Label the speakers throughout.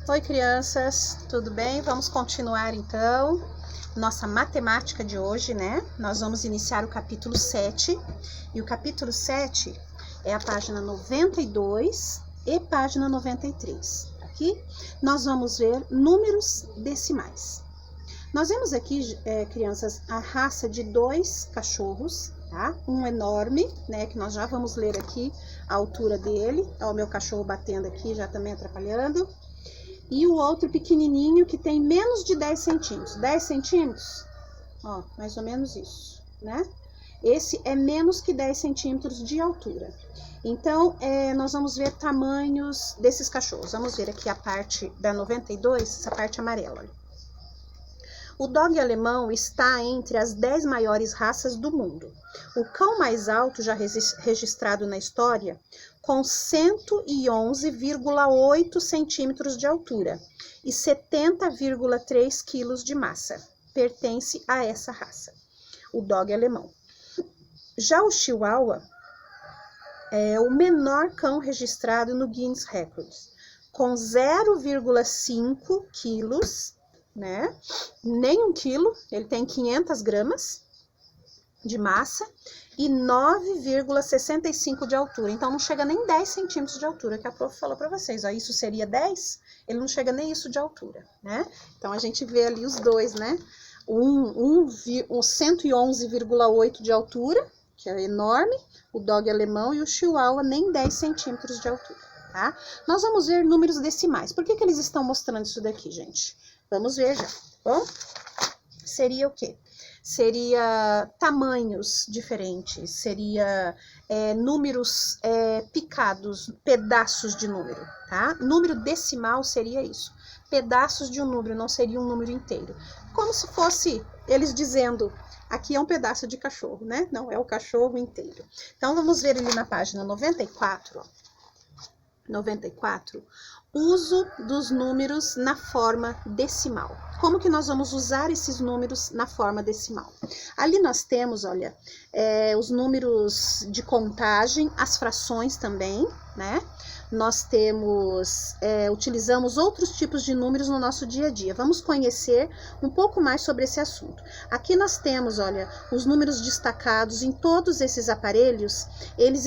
Speaker 1: Oi, crianças, tudo bem? Vamos continuar então nossa matemática de hoje, né? Nós vamos iniciar o capítulo 7 e o capítulo 7 é a página 92 e página 93. Aqui nós vamos ver números decimais. Nós vemos aqui, crianças, a raça de dois cachorros, tá? Um enorme, né, que nós já vamos ler aqui a altura dele. Ó, o meu cachorro batendo aqui, já também atrapalhando. E o outro pequenininho que tem menos de 10 centímetros. 10 centímetros? Ó, mais ou menos isso, né? Esse é menos que 10 centímetros de altura. Então, nós vamos ver tamanhos desses cachorros. Vamos ver aqui a parte da 92, essa parte amarela. O dog alemão está entre as 10 maiores raças do mundo. O cão mais alto já registrado na história, com 111,8 centímetros de altura e 70,3 quilos de massa, pertence a essa raça, o dog alemão. Já o Chihuahua é o menor cão registrado no Guinness Records, com 0,5 quilos, né? Nem 1 quilo, ele tem 500 gramas de massa e 9,65 de altura. Então, não chega nem 10 centímetros de altura, que a prof falou para vocês. Ó, isso seria 10, ele não chega nem isso de altura, né? Então, a gente vê ali os dois, né? Um 111,8 de altura, que é enorme, o dog alemão, e o Chihuahua nem 10 centímetros de altura, tá? Nós vamos ver números decimais. Por que eles estão mostrando isso daqui, gente? Vamos ver já, bom? Seria o quê? Seria tamanhos diferentes, seria números picados, pedaços de número, tá? Número decimal seria isso, pedaços de um número, não seria um número inteiro. Como se fosse eles dizendo, aqui é um pedaço de cachorro, né? Não é o cachorro inteiro. Então, vamos ver ali na página 94, ó. 94, uso dos números na forma decimal. Como que nós vamos usar esses números na forma decimal? Ali nós temos, olha, os números de contagem, as frações também, né? Nós temos, utilizamos outros tipos de números no nosso dia a dia. Vamos conhecer um pouco mais sobre esse assunto. Aqui nós temos, olha, os números destacados em todos esses aparelhos, eles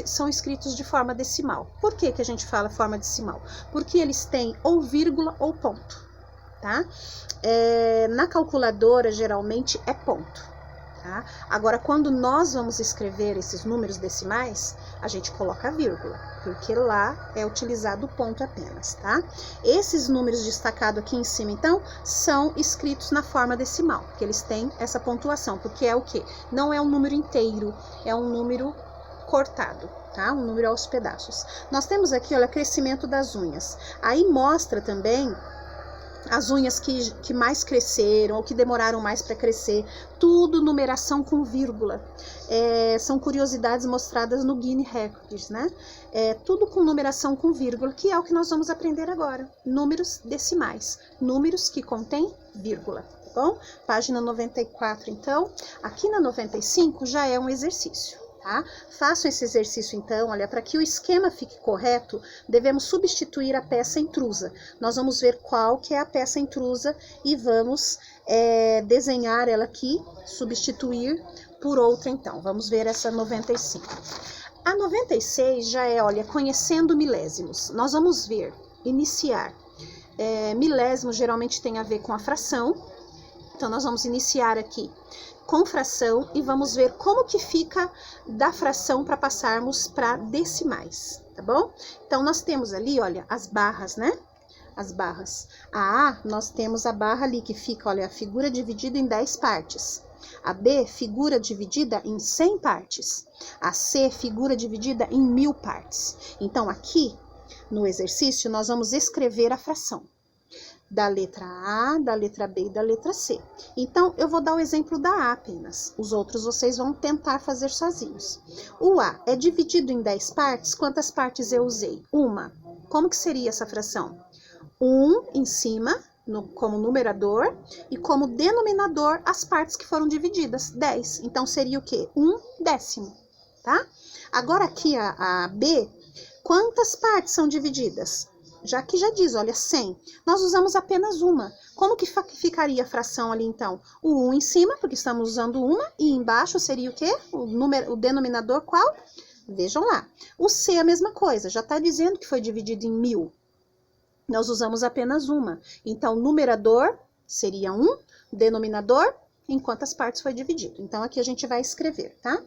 Speaker 1: são escritos de forma decimal. Por que que a gente fala forma decimal? Porque eles têm ou vírgula ou ponto, tá? Na calculadora, geralmente, é ponto. Tá? Agora, quando nós vamos escrever esses números decimais, a gente coloca vírgula, porque lá é utilizado o ponto apenas, tá? Esses números destacados aqui em cima, então, são escritos na forma decimal, porque eles têm essa pontuação, porque é o quê? Não é um número inteiro, é um número cortado, tá? Um número aos pedaços. Nós temos aqui, olha, crescimento das unhas. Aí mostra também as unhas que mais cresceram ou que demoraram mais para crescer, tudo numeração com vírgula. São curiosidades mostradas no Guinness Records, né? Tudo com numeração com vírgula, que é o que nós vamos aprender agora. Números decimais, números que contêm vírgula, tá bom? Página 94, então. Aqui na 95 já é um exercício. Tá? Façam esse exercício então, olha, para que o esquema fique correto, devemos substituir a peça intrusa. Nós vamos ver qual que é a peça intrusa e vamos desenhar ela aqui, substituir por outra então. Vamos ver essa 95. A 96 já é, olha, conhecendo milésimos. Nós vamos ver, iniciar. Milésimo geralmente tem a ver com a fração, então nós vamos iniciar aqui com fração e vamos ver como que fica da fração para passarmos para decimais, tá bom? Então, nós temos ali, olha, as barras, né? As barras. A A, nós temos a barra ali que fica, olha, a figura dividida em 10 partes. A B, figura dividida em 100 partes. A C, figura dividida em 1000 partes. Então, aqui, no exercício, nós vamos escrever a fração da letra A, da letra B e da letra C. Então, eu vou dar o exemplo da A apenas. Os outros vocês vão tentar fazer sozinhos. O A é dividido em 10 partes. Quantas partes eu usei? Uma. Como que seria essa fração? 1 em cima, como numerador, e como denominador, as partes que foram divididas, 10. Então, seria o quê? 1/10, tá? Agora, aqui a B, quantas partes são divididas? Já que já diz, olha, 100. Nós usamos apenas uma. Como que ficaria a fração ali, então? O 1 em cima, porque estamos usando uma, e embaixo seria o quê? O denominador qual? Vejam lá. O C é a mesma coisa, já está dizendo que foi dividido em 1000. Nós usamos apenas uma. Então, numerador seria 1, denominador, em quantas partes foi dividido. Então, aqui a gente vai escrever, tá?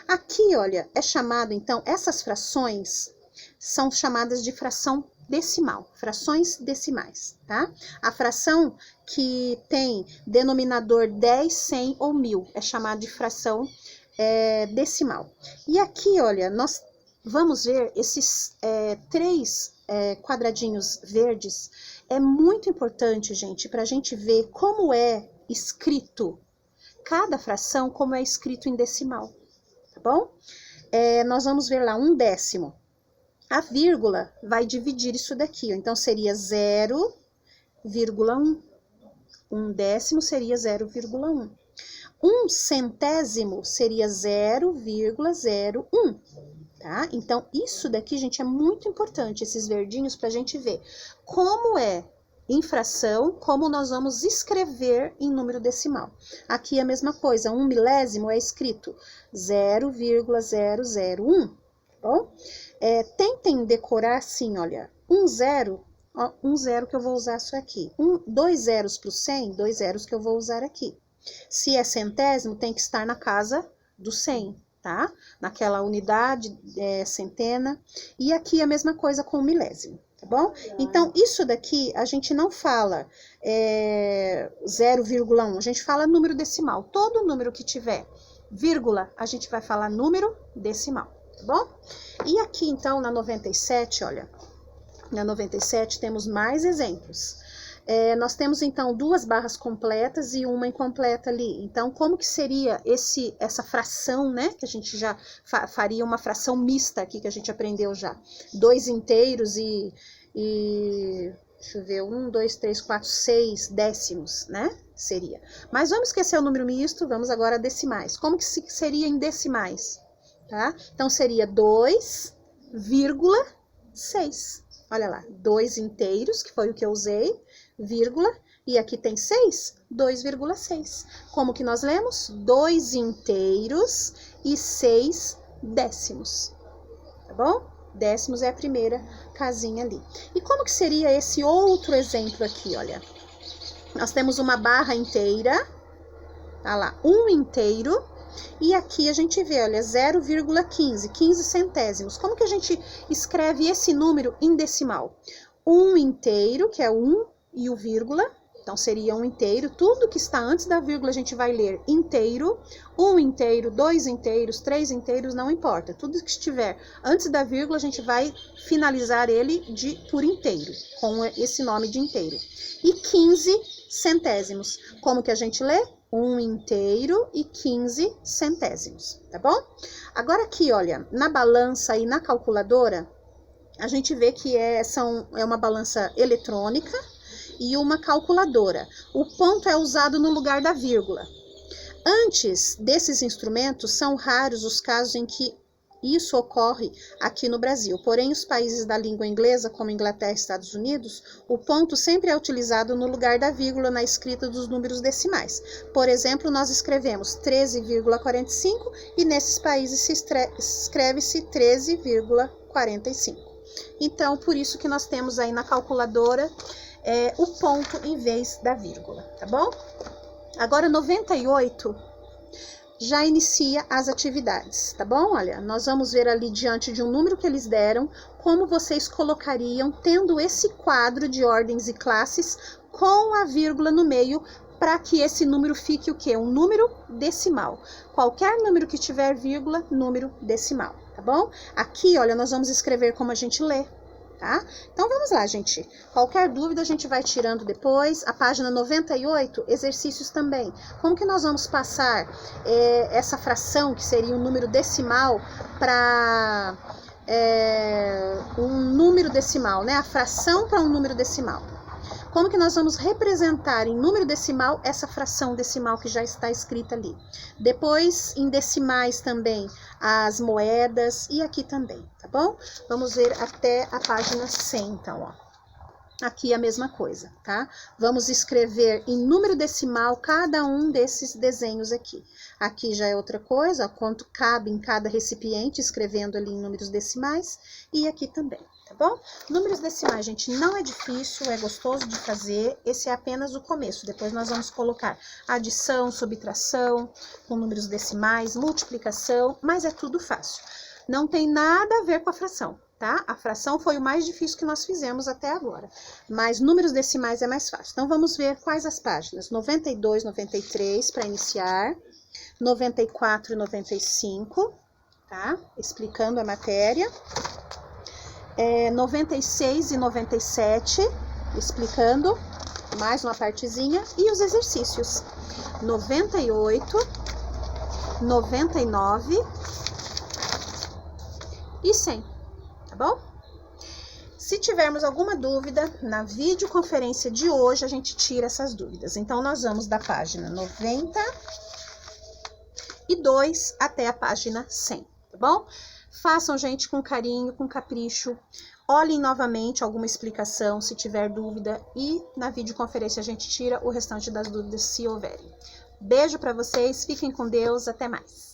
Speaker 1: Aqui, olha, é chamado, então, essas frações são chamadas de fração decimal, frações decimais, tá? A fração que tem denominador 10, 100 ou 1000 é chamada de fração decimal. E aqui, olha, nós vamos ver esses três quadradinhos verdes. É muito importante, gente, para a gente ver como é escrito cada fração, como é escrito em decimal, tá bom? Nós vamos ver lá 1/10. A vírgula vai dividir isso daqui, ó. Então, seria 0,1. 1/10 seria 0,1. 1/100 seria 0,01. Tá? Então, isso daqui, gente, é muito importante, esses verdinhos, para a gente ver como é em fração, como nós vamos escrever em número decimal. Aqui é a mesma coisa, 1 milésimo é escrito 0,001, tá bom? Tentem decorar assim, olha, 1 zero, ó, 1 zero que eu vou usar isso aqui. 2 zeros para o 100, 2 zeros que eu vou usar aqui. Se é centésimo, tem que estar na casa do 100, tá? Naquela unidade, centena. E aqui a mesma coisa com o milésimo, tá bom? Então, isso daqui a gente não fala 0,1, a gente fala número decimal. Todo número que tiver vírgula, a gente vai falar número decimal, tá bom? E aqui, então, na 97, olha, na 97 temos mais exemplos. Nós temos, então, 2 barras completas e uma incompleta ali. Então, como que seria essa fração, né? Que a gente já faria uma fração mista aqui, que a gente aprendeu já. 2 inteiros e deixa eu ver, 1, 2, 3, 4, 6 décimos, né? Seria. Mas vamos esquecer o número misto, vamos agora a decimais. Como que seria em decimais? Tá? Então, seria 2,6. Olha lá, 2 inteiros, que foi o que eu usei, vírgula, e aqui tem 6, 2,6. Como que nós lemos? 2 inteiros e 6 décimos, tá bom? Décimos é a primeira casinha ali. E como que seria esse outro exemplo aqui, olha? Nós temos uma barra inteira, tá lá, 1 inteiro, e aqui a gente vê, olha, 0,15, 15 centésimos. Como que a gente escreve esse número em decimal? 1 inteiro, que é 1 e o vírgula, então seria 1 inteiro. Tudo que está antes da vírgula a gente vai ler inteiro. 1 inteiro, 2 inteiros, 3 inteiros, não importa. Tudo que estiver antes da vírgula a gente vai finalizar ele por inteiro, com esse nome de inteiro. E 15 centésimos. Como que a gente lê? 1 inteiro e 15 centésimos, tá bom? Agora aqui, olha, na balança e na calculadora, a gente vê que é uma balança eletrônica e uma calculadora. O ponto é usado no lugar da vírgula. Antes desses instrumentos, são raros os casos em que isso ocorre aqui no Brasil. Porém, os países da língua inglesa, como Inglaterra e Estados Unidos, o ponto sempre é utilizado no lugar da vírgula na escrita dos números decimais. Por exemplo, nós escrevemos 13,45 e nesses países escreve-se 13,45. Então, por isso que nós temos aí na calculadora o ponto em vez da vírgula, tá bom? Agora, 98 já inicia as atividades, tá bom? Olha, nós vamos ver ali diante de um número que eles deram, como vocês colocariam, tendo esse quadro de ordens e classes com a vírgula no meio, para que esse número fique o quê? Um número decimal. Qualquer número que tiver vírgula, número decimal, tá bom? Aqui, olha, nós vamos escrever como a gente lê, tá? Então, vamos lá, gente. Qualquer dúvida a gente vai tirando depois. A página 98, exercícios também. Como que nós vamos passar essa fração, que seria um número decimal, para um número decimal, né? A fração para um número decimal. Como que nós vamos representar em número decimal essa fração decimal que já está escrita ali? Depois, em decimais também, as moedas e aqui também, tá bom? Vamos ver até a página 100, então, ó. Aqui a mesma coisa, tá? Vamos escrever em número decimal cada um desses desenhos aqui. Aqui já é outra coisa, quanto cabe em cada recipiente, escrevendo ali em números decimais, e aqui também, tá bom? Números decimais, gente, não é difícil, é gostoso de fazer, esse é apenas o começo. Depois nós vamos colocar adição, subtração, com números decimais, multiplicação, mas é tudo fácil. Não tem nada a ver com a fração, tá? A fração foi o mais difícil que nós fizemos até agora, mas números decimais é mais fácil. Então, vamos ver quais as páginas. 92, 93, para iniciar. 94 e 95, tá? Explicando a matéria. 96 e 97, explicando mais uma partezinha. E os exercícios. 98, 99 e 100, tá bom? Se tivermos alguma dúvida, na videoconferência de hoje a gente tira essas dúvidas. Então, nós vamos da página 92 até a página 100, tá bom? Façam, gente, com carinho, com capricho. Olhem novamente alguma explicação, se tiver dúvida. E na videoconferência a gente tira o restante das dúvidas, se houverem. Beijo para vocês, fiquem com Deus, até mais.